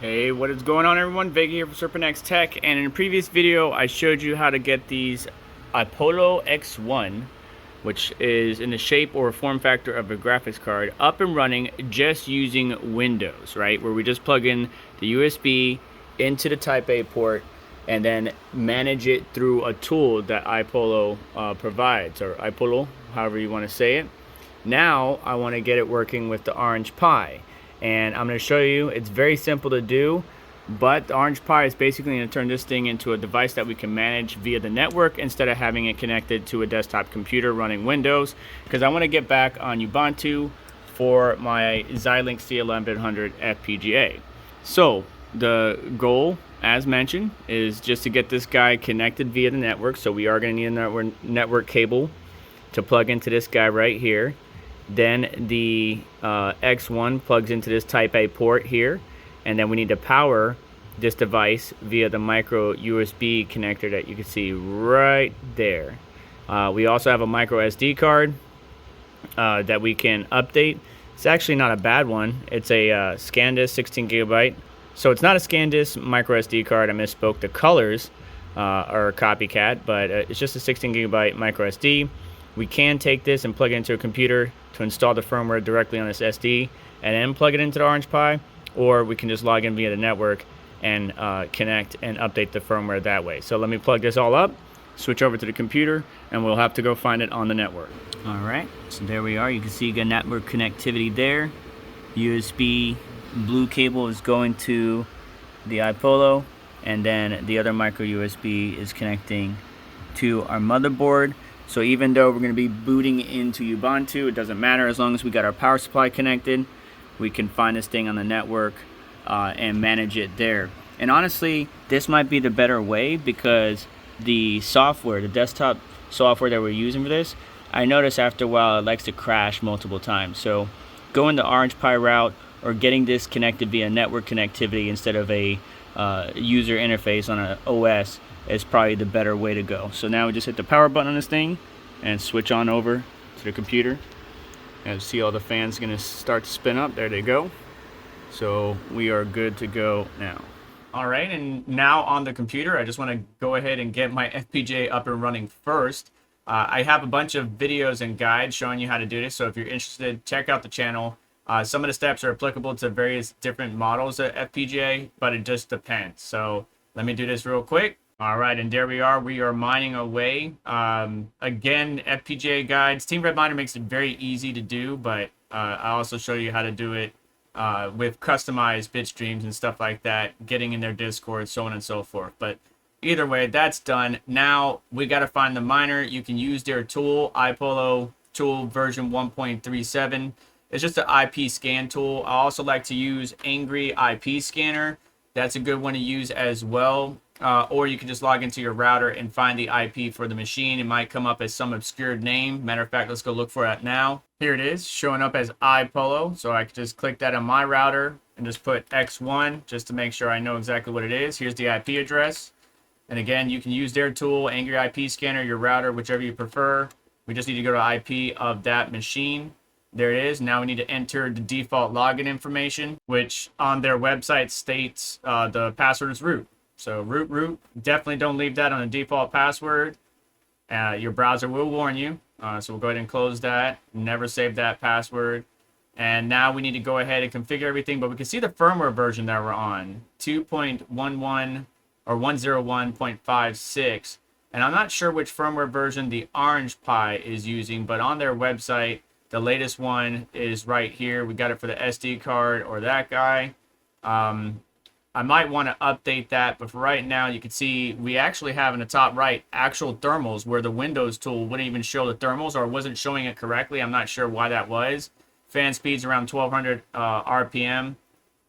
Hey, what is going on, everyone? Vega here for SerpentX Tech, and in a previous video I showed you how to get these iPollo X1, which is in the shape or form factor of a graphics card, up and running just using Windows, right? Where we just plug in the USB into the Type A port and then manage it through a tool that iPollo provides, or iPollo, however you want to say it. Now I want to get it working with the Orange Pi, and I'm going to show you. It's very simple to do, but the Orange Pi is basically going to turn this thing into a device that we can manage via the network instead of having it connected to a desktop computer running Windows, because I want to get back on Ubuntu for my Xilinx C1100 FPGA. So the goal, as mentioned, is just to get this guy connected via the network. So we are going to need a network cable to plug into this guy right here. Then the X1 plugs into this Type A port here, and then we need to power this device via the micro USB connector that you can see right there. We also have a micro SD card that we can update. It's actually not a bad one. It's a SanDisk 16 gigabyte. So it's not a SanDisk micro SD card. I misspoke. The colors are a copycat, but it's just a 16 gigabyte micro SD. We can take this and plug it into a computer to install the firmware directly on this SD and then plug it into the Orange Pi, or we can just log in via the network and connect and update the firmware that way. So let me plug this all up, switch over to the computer, and we'll have to go find it on the network. All right, so there we are. You can see you got network connectivity there. USB blue cable is going to the iPollo, and then the other micro USB is connecting to our motherboard. So even though we're going to be booting into Ubuntu, it doesn't matter. As long as we got our power supply connected, we can find this thing on the network and manage it there. And honestly, this might be the better way, because the software, the desktop software that we're using for this, I notice after a while it likes to crash multiple times. So going the Orange Pi route, or getting this connected via network connectivity instead of a user interface on an OS, is probably the better way to go. So now we just hit the power button on this thing and switch on over to the computer. And see all the fans gonna start to spin up. There they go. So we are good to go now. All right, and now on the computer, I just want to go ahead and get my FPGA up and running first. I have a bunch of videos and guides showing you how to do this, so if you're interested, check out the channel. Some of the steps are applicable to various different models of FPGA, but it just depends. So let me do this real quick. All right, and there we are mining away. Again, FPGA guides. Team Red Miner makes it very easy to do, but I also show you how to do it with customized bit streams and stuff like that, getting in their Discord, so on and so forth. But either way, that's done. Now we got to find the miner. You can use their tool, iPollo tool version 1.37. It's just an IP scan tool. I also like to use Angry IP Scanner. That's a good one to use as well. Or you can just log into your router and find the IP for the machine. It might come up as some obscured name. Matter of fact, let's go look for it now. Here it is, showing up as iPollo. So I can just click that on my router and just put X1 just to make sure I know exactly what it is. Here's the IP address. And again, you can use their tool, Angry IP Scanner, your router, whichever you prefer. We just need to go to IP of that machine. There it is. Now we need to enter the default login information, which on their website states the password is root. So root, definitely don't leave that on a default password. Your browser will warn you. So we'll go ahead and close that. Never save that password. And now we need to go ahead and configure everything, but we can see the firmware version that we're on, 2.11 or 101.56. And I'm not sure which firmware version the Orange Pi is using, but on their website, the latest one is right here. We got it for the SD card or that guy. I might want to update that, but for right now, you can see we actually have in the top right actual thermals, where the Windows tool wouldn't even show the thermals, or wasn't showing it correctly. I'm not sure why that was. Fan speeds around 1200 RPM.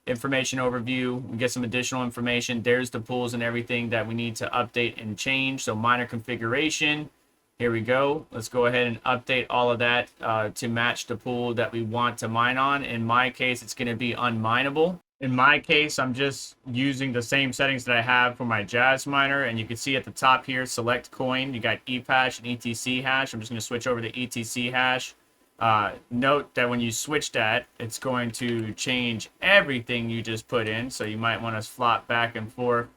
Information overview. We get some additional information. There's the pools and everything that we need to update and change. So miner configuration. Here we go. Let's go ahead and update all of that to match the pool that we want to mine on. In my case, it's going to be unmineable. In my case, I'm just using the same settings that I have for my Jazz miner, and you can see at the top here, select coin. You got ePash and ETC hash. I'm just going to switch over to ETC hash. Note that when you switch that, it's going to change everything you just put in. So you might want to flop back and forth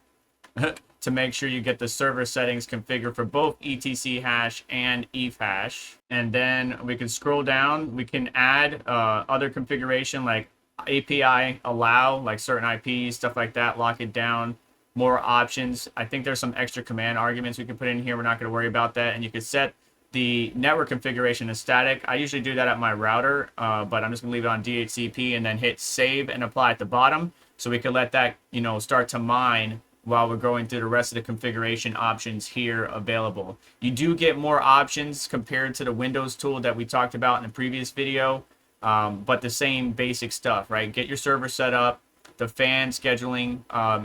to make sure you get the server settings configured for both etc hash and eth hash. And then we can scroll down. We can add other configuration like API allow, like certain IPs, stuff like that, lock it down. More options. I think there's some extra command arguments we can put in here. We're not going to worry about that. And you can set the network configuration as static. I usually do that at my router, but I'm just going to leave it on DHCP and then hit save and apply at the bottom. So we can let that, start to mine while we're going through the rest of the configuration options here available. You do get more options compared to the Windows tool that we talked about in the previous video, but the same basic stuff, right? Get your server set up. The fan scheduling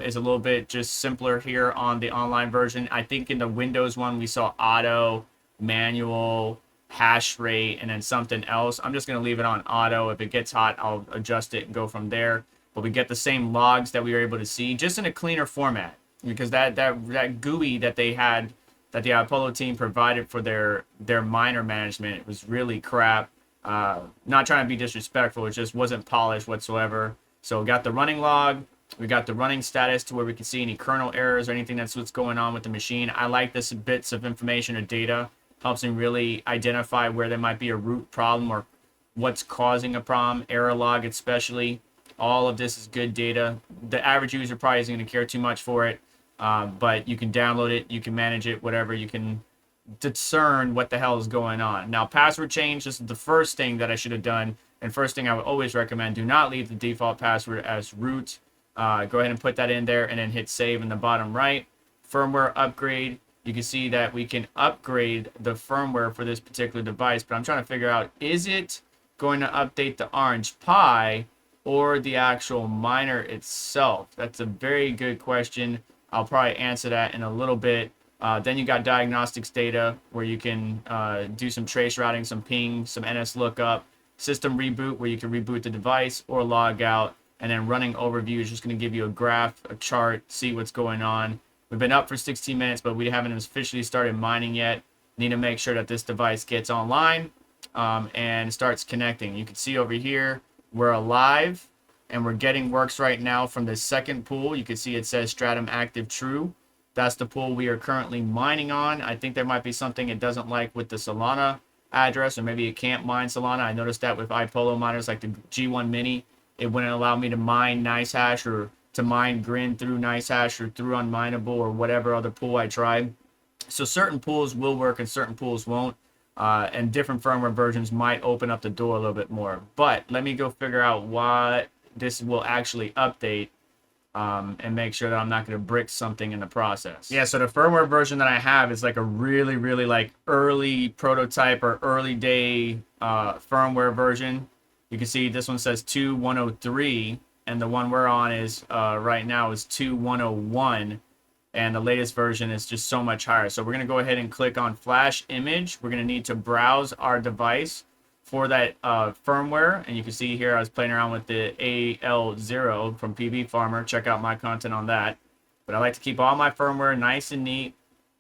is a little bit just simpler here on the online version. I think in the Windows one, we saw auto, manual, hash rate, and then something else. I'm just going to leave it on auto. If it gets hot, I'll adjust it and go from there. But we get the same logs that we were able to see, just in a cleaner format. Because that GUI that they had, that the iPollo team provided for their miner management, was really crap. Not trying to be disrespectful, it just wasn't polished whatsoever. So we got the running log, we got the running status to where we can see any kernel errors or anything that's what's going on with the machine. I like this bits of information or data. Helps me really identify where there might be a root problem or what's causing a problem, error log especially. All of this is good data. The average user probably isn't going to care too much for it, but you can download it, you can manage it, whatever. You can discern what the hell is going on. Now, password change, this is the first thing that I should have done. And first thing I would always recommend, do not leave the default password as root. Go ahead and put that in there and then hit save in the bottom right. Firmware upgrade. You can see that we can upgrade the firmware for this particular device, but I'm trying to figure out, is it going to update the Orange Pi or the actual miner itself? That's a very good question. I'll probably answer that in a little bit. Then you got diagnostics data where you can do some trace routing, some ping, some NS lookup. System reboot where you can reboot the device or log out, and then running overview is just going to give you a graph, a chart, see what's going on. We've been up for 16 minutes, but we haven't officially started mining yet. Need to make sure that this device gets online and starts connecting. You can see over here we're alive and we're getting works right now from the second pool. You can see it says Stratum Active True. That's the pool we are currently mining on. I think there might be something it doesn't like with the Solana address, or maybe it can't mine Solana. I noticed that with iPollo miners like the G1 Mini, it wouldn't allow me to mine NiceHash or to mine Grin through NiceHash or through Unmineable or whatever other pool I tried. So certain pools will work and certain pools won't, and different firmware versions might open up the door a little bit more. But let me go figure out what this will actually update and make sure that I'm not going to brick something in the process. Yeah, so the firmware version that I have is like a really, really like early prototype or early day firmware version. You can see this one says 2.103, and the one we're on is right now is 2.101, and the latest version is just so much higher. So we're going to go ahead and click on Flash Image. We're going to need to browse our device for that firmware, and you can see here I was playing around with the AL0 from PB Farmer. Check out my content on that. But I like to keep all my firmware nice and neat.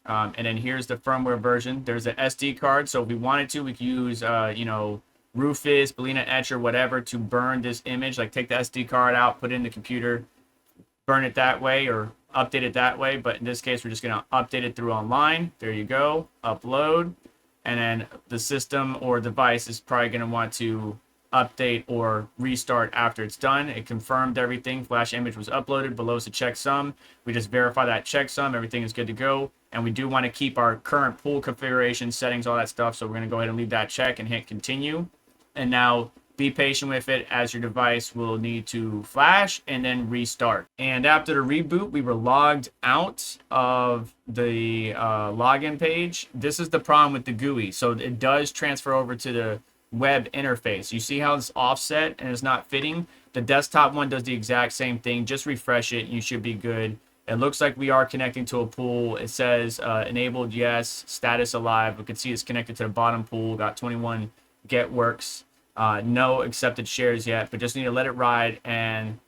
And then here's the firmware version. There's an SD card, so if we wanted to, we could use Rufus, Belina Etch, or whatever to burn this image. Like take the SD card out, put it in the computer, burn it that way, or update it that way. But in this case, we're just going to update it through online. There you go. Upload. And then the system or device is probably going to want to update or restart after it's done. It confirmed everything. Flash image was uploaded. Below is a checksum. We just verify that checksum. Everything is good to go. And we do want to keep our current pool configuration, settings, all that stuff. So we're going to go ahead and leave that check and hit continue. And now be patient with it, as your device will need to flash and then restart. And after the reboot, we were logged out of the login page. This is the problem with the GUI. So it does transfer over to the web interface. You see how it's offset and it's not fitting? The desktop one does the exact same thing. Just refresh it and you should be good. It looks like we are connecting to a pool. It says enabled, yes, status alive. We can see it's connected to the bottom pool. Got 21 get works. No accepted shares yet, but just need to let it ride and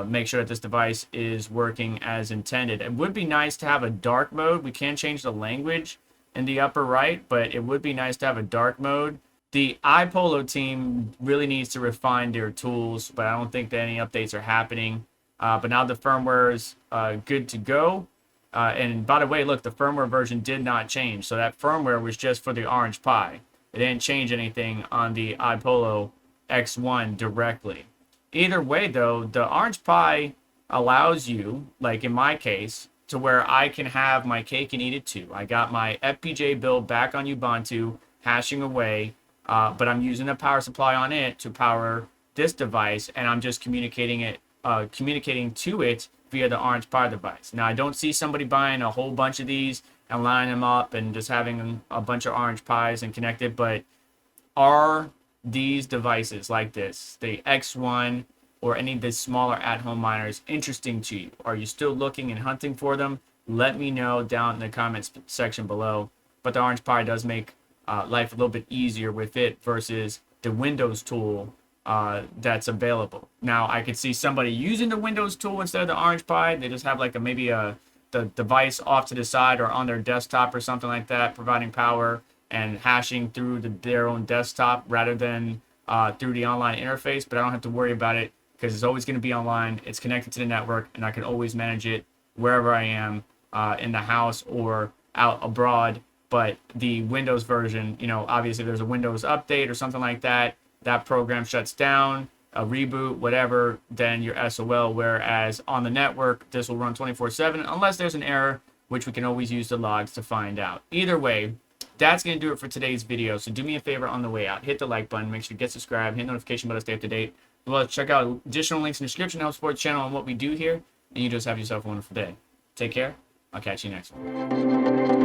make sure that this device is working as intended. It would be nice to have a dark mode. We can change the language in the upper right, but it would be nice to have a dark mode The iPollo team really needs to refine their tools, but I don't think that any updates are happening. But now the firmware is good to go. And by the way, look, the firmware version did not change. So that firmware was just for the Orange Pi. It didn't change anything on the iPollo X1 directly. Either way, though, the Orange Pi allows you, like in my case, to where I can have my cake and eat it too. I got my FPGA build back on Ubuntu, hashing away, but I'm using a power supply on it to power this device, and I'm just communicating to it via the Orange Pi device. Now, I don't see somebody buying a whole bunch of these and lining them up and just having a bunch of Orange Pis and connected, but are these devices like this, the X1 or any of the smaller at-home miners, interesting to you? Are you still looking and hunting for them? Let me know down in the comments section below. But the Orange Pi does make life a little bit easier with it versus the Windows tool that's available. Now, I could see somebody using the Windows tool instead of the Orange Pi. They just have like the device off to the side or on their desktop or something like that, providing power and hashing through their own desktop rather than through the online interface. But I don't have to worry about it because it's always going to be online. It's connected to the network, and I can always manage it wherever I am in the house or out abroad. But the Windows version, you know, obviously if there's a Windows update or something like that, that program shuts down, a reboot, whatever, then you're SOL. Whereas on the network, this will run 24/7 unless there's an error, which we can always use the logs to find out. Either way, that's going to do it for today's video. So do me a favor on the way out. Hit the like button. Make sure to get subscribed. Hit notification bell to stay up to date. Well, check out additional links in the description to help support the channel and what we do here. And you just have yourself a wonderful day. Take care. I'll catch you next one.